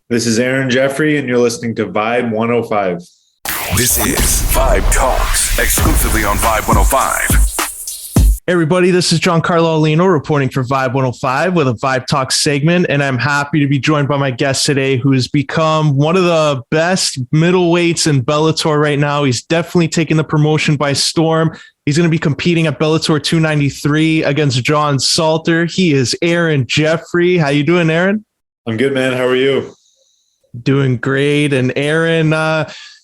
This is Aaron Jeffery, and you're listening to Vibe 105. This is Vibe Talks, exclusively on Vibe 105. Hey everybody, this is Giancarlo Aulino reporting for Vibe 105 with a Vibe Talks segment, and I'm happy to be joined by my guest today, who has become one of the best middleweights in Bellator right now. He's definitely taking the promotion by storm. He's going to be competing at Bellator 293 against John Salter. He is Aaron Jeffery. How you doing, Aaron? I'm good, man. How are you? Doing great. And Aaron,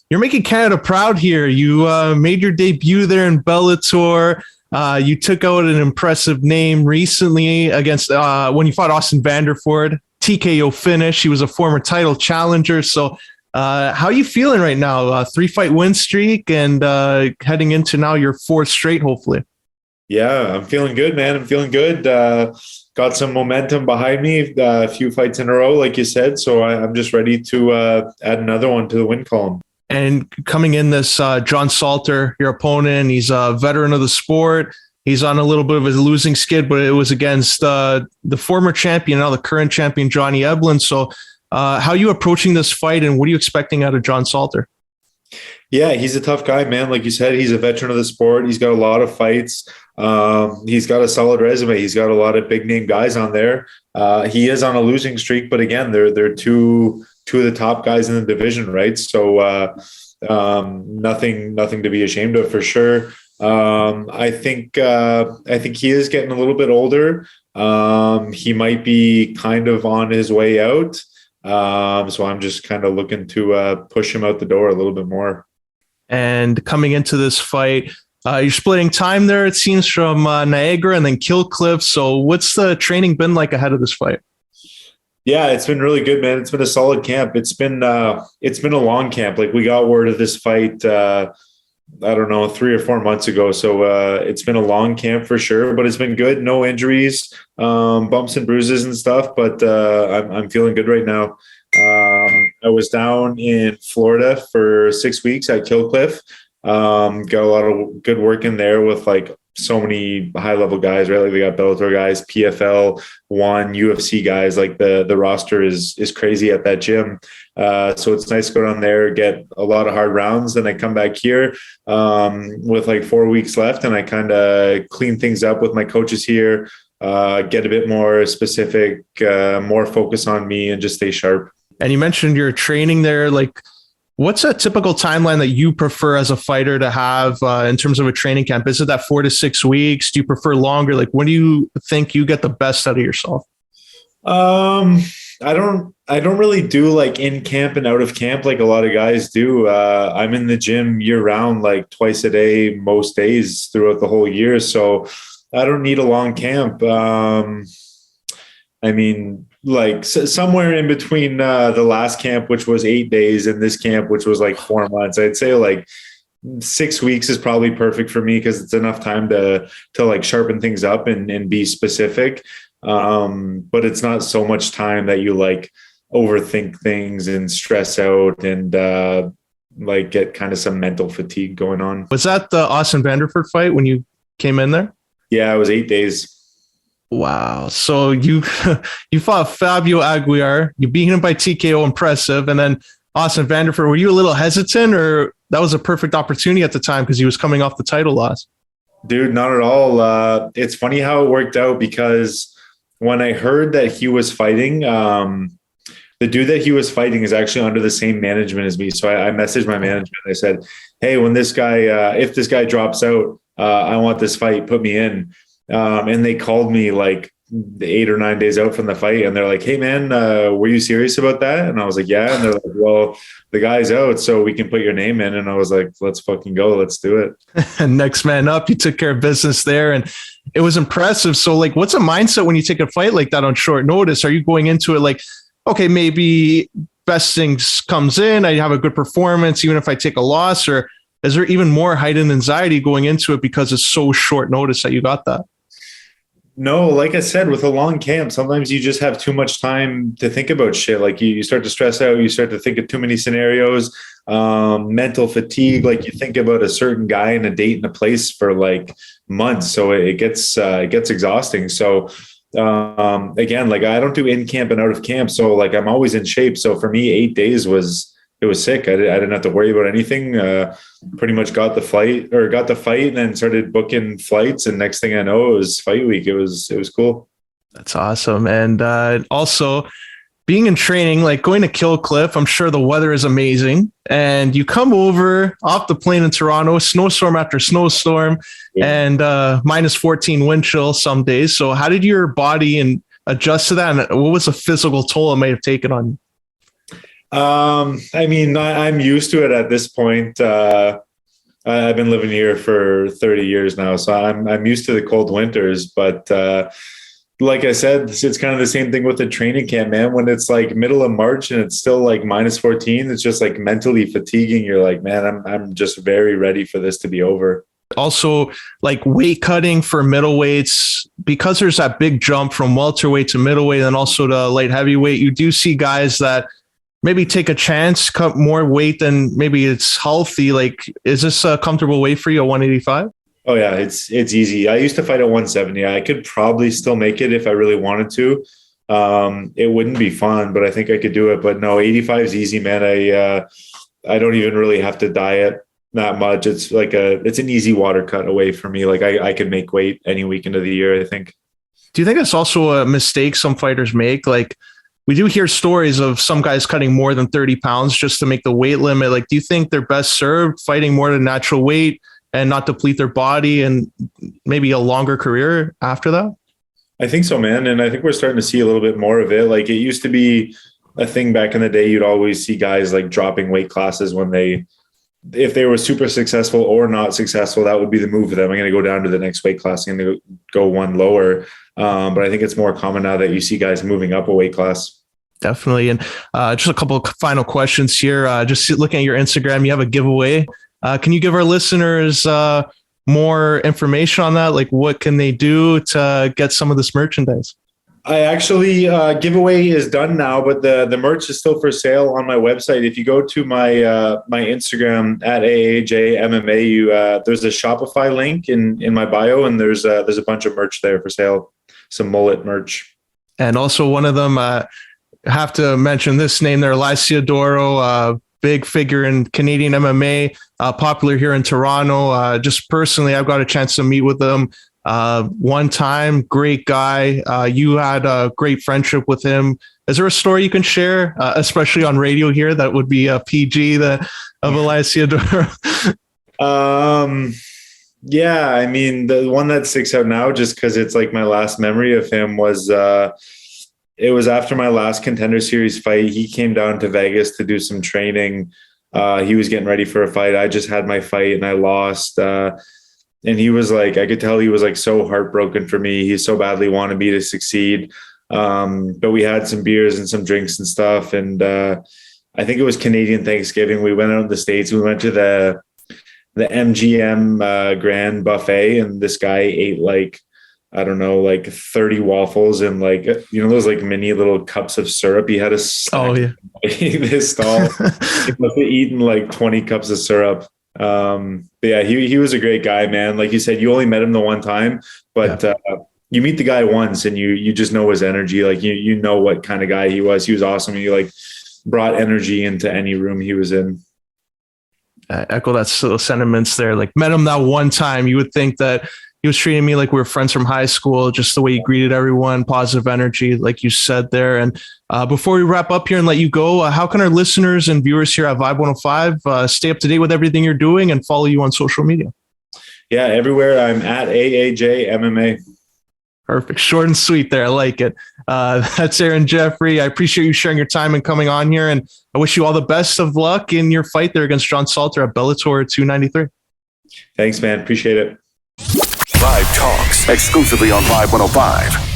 you're making Canada proud here. You made your debut there in Bellator. You took out an impressive name recently against when you fought Austin Vanderford, TKO finish. He was a former title challenger. So how are you feeling right now? 3-fight win streak and heading into now your fourth straight, hopefully. Yeah, I'm feeling good, man. I'm feeling good. Got some momentum behind me, a few fights in a row, like you said. So I'm just ready to add another one to the win column. And coming in this, John Salter, your opponent, he's a veteran of the sport. He's on a little bit of a losing skid, but it was against the former champion, now the current champion, Johnny Eblen. So how are you approaching this fight, and what are you expecting out of John Salter? Yeah, he's a tough guy, man. Like you said, he's a veteran of the sport. He's got a lot of fights. He's got a solid resume. He's got a lot of big name guys on there. He is on a losing streak, but again, they're two of the top guys in the division, right? So nothing to be ashamed of for sure. I think he is getting a little bit older. He might be kind of on his way out. So I'm just kind of looking to push him out the door a little bit more. And coming into this fight, you're splitting time there, it seems, from Niagara and then Kill Cliff. So what's the training been like ahead of this fight? Yeah, it's been really good, man. It's been a solid camp. It's been a long camp. Like, we got word of this fight, I don't know, 3 or 4 months ago. So it's been a long camp for sure, but it's been good. No injuries, bumps and bruises and stuff, but I'm feeling good right now. I was down in Florida for 6 weeks at Kill Cliff. Got a lot of good work in there with like so many high level guys, right? Like, we got Bellator guys, PFL, UFC guys. Like, the roster is crazy at that gym. So it's nice to go down there, get a lot of hard rounds. Then I come back here with like 4 weeks left, and I kind of clean things up with my coaches here, get a bit more specific, more focus on me, and just stay sharp. And you mentioned your training there. Like, what's a typical timeline that you prefer as a fighter to have in terms of a training camp? Is it that 4 to 6 weeks? Do you prefer longer? Like, when do you think you get the best out of yourself? I don't really do like in camp and out of camp like a lot of guys do. I'm in the gym year round, like twice a day, most days throughout the whole year. So I don't need a long camp. I mean, like somewhere in between the last camp, which was 8 days, and this camp, which was like 4 months, I'd say like 6 weeks is probably perfect for me, because it's enough time to like sharpen things up and be specific. But it's not so much time that you like overthink things and stress out and like get kind of some mental fatigue going on. Was that the Austin Vanderford fight when you came in there? Yeah, it was 8 days. Wow. So you fought Fabio Aguiar, you beat him by TKO, impressive. And then Austin Vanderford, were you a little hesitant, or that was a perfect opportunity at the time because he was coming off the title loss? Dude, not at all. It's funny how it worked out, because when I heard that he was fighting, the dude that he was fighting is actually under the same management as me. So I messaged my management. I said, hey, when this guy, if this guy drops out, I want this fight, put me in. And they called me like 8 or 9 days out from the fight, and they're like, hey man, were you serious about that? And I was like, yeah. And they're like, well, the guy's out, so we can put your name in. And I was like, let's fucking go. Let's do it. Next man up. You took care of business there, and it was impressive. So like, what's a mindset when you take a fight like that on short notice? Are you going into it like, okay, maybe best things comes in, I have a good performance, even if I take a loss? Or is there even more heightened anxiety going into it because it's so short notice that you got that? No, like I said, with a long camp, sometimes you just have too much time to think about shit. Like, you start to stress out, you start to think of too many scenarios, mental fatigue. Like, you think about a certain guy and a date and a place for like months. So it gets exhausting. So Again, like I don't do in camp and out of camp. So like I'm always in shape. So for me, 8 days was sick. I didn't have to worry about anything. Pretty much got the fight and then started booking flights. And next thing I know, it was fight week. It was cool. That's awesome. And also being in training, like going to Kill Cliff, I'm sure the weather is amazing. And you come over off the plane in Toronto, snowstorm after snowstorm, and minus 14 wind chill some days. So how did your body adjust to that? And what was the physical toll it may have taken on you? I mean, I'm used to it at this point. I've been living here for 30 years now, so I'm used to the cold winters. But like I said, it's kind of the same thing with the training camp, man. When it's like middle of March and it's still like minus 14, it's just like mentally fatiguing. You're like, man, I'm just very ready for this to be over. Also, like weight cutting for middleweights, because there's that big jump from welterweight to middleweight and also to light heavyweight, you do see guys that maybe take a chance, cut more weight than maybe it's healthy. Like, is this a comfortable weight for you at 185? Oh yeah, it's easy. I used to fight at 170. I could probably still make it if I really wanted to. It wouldn't be fun, but I think I could do it. But no, 85 is easy, man. I don't even really have to diet that much. It's like it's an easy water cut away for me. Like I could make weight any weekend of the year, I think. Do you think it's also a mistake some fighters make? Like, we do hear stories of some guys cutting more than 30 pounds just to make the weight limit. Like, do you think they're best served fighting more than natural weight and not deplete their body and maybe a longer career after that? I think so, man. And I think we're starting to see a little bit more of it. Like, it used to be a thing back in the day. You'd always see guys like dropping weight classes if they were super successful or not successful, that would be the move for them. I'm going to go down to the next weight class. I'm going to go one lower. But I think it's more common now that you see guys moving up a weight class. Definitely. And just a couple of final questions here. Just looking at your Instagram, you have a giveaway. Can you give our listeners more information on that? Like, what can they do to get some of this merchandise? I actually giveaway is done now, but the merch is still for sale on my website. If you go to my my Instagram at AAJMMA, there's a Shopify link in my bio, and there's a bunch of merch there for sale, some mullet merch. And also one of them, have to mention this name there, Elias Theodorou, big figure in Canadian MMA, popular here in Toronto. Just personally, I've got a chance to meet with him one time. Great guy. You had a great friendship with him. Is there a story you can share, especially on radio here, that would be a PG of Elias Theodorou? Yeah, I mean, the one that sticks out now, just because it's like my last memory of him, was it was after my last Contender Series fight. He came down to Vegas to do some training. He was getting ready for a fight. I just had my fight and I lost. And he was like, I could tell he was like so heartbroken for me. He so badly wanted me to succeed. But we had some beers and some drinks and stuff. And I think it was Canadian Thanksgiving. We went out in the States. We went to the MGM Grand Buffet, and this guy ate like, I don't know, like 30 waffles and like, you know, those like mini little cups of syrup. He had a this stall. He must have eaten like 20 cups of syrup. But yeah, he was a great guy, man. Like you said, you only met him the one time, but you meet the guy once and you just know his energy. Like you know what kind of guy he was. He was awesome. He like brought energy into any room he was in. I echo that sentiments there. Like, met him that one time, you would think that he was treating me like we were friends from high school, just the way he greeted everyone, positive energy, like you said there. And before we wrap up here and let you go, how can our listeners and viewers here at Vibe 105 stay up to date with everything you're doing and follow you on social media? Yeah, everywhere. I'm at AAJ MMA. Perfect. Short and sweet there. I like it. That's Aaron Jeffery. I appreciate you sharing your time and coming on here. And I wish you all the best of luck in your fight there against John Salter at Bellator 293. Thanks, man. Appreciate it. VIBEtalks exclusively on Vibe 105.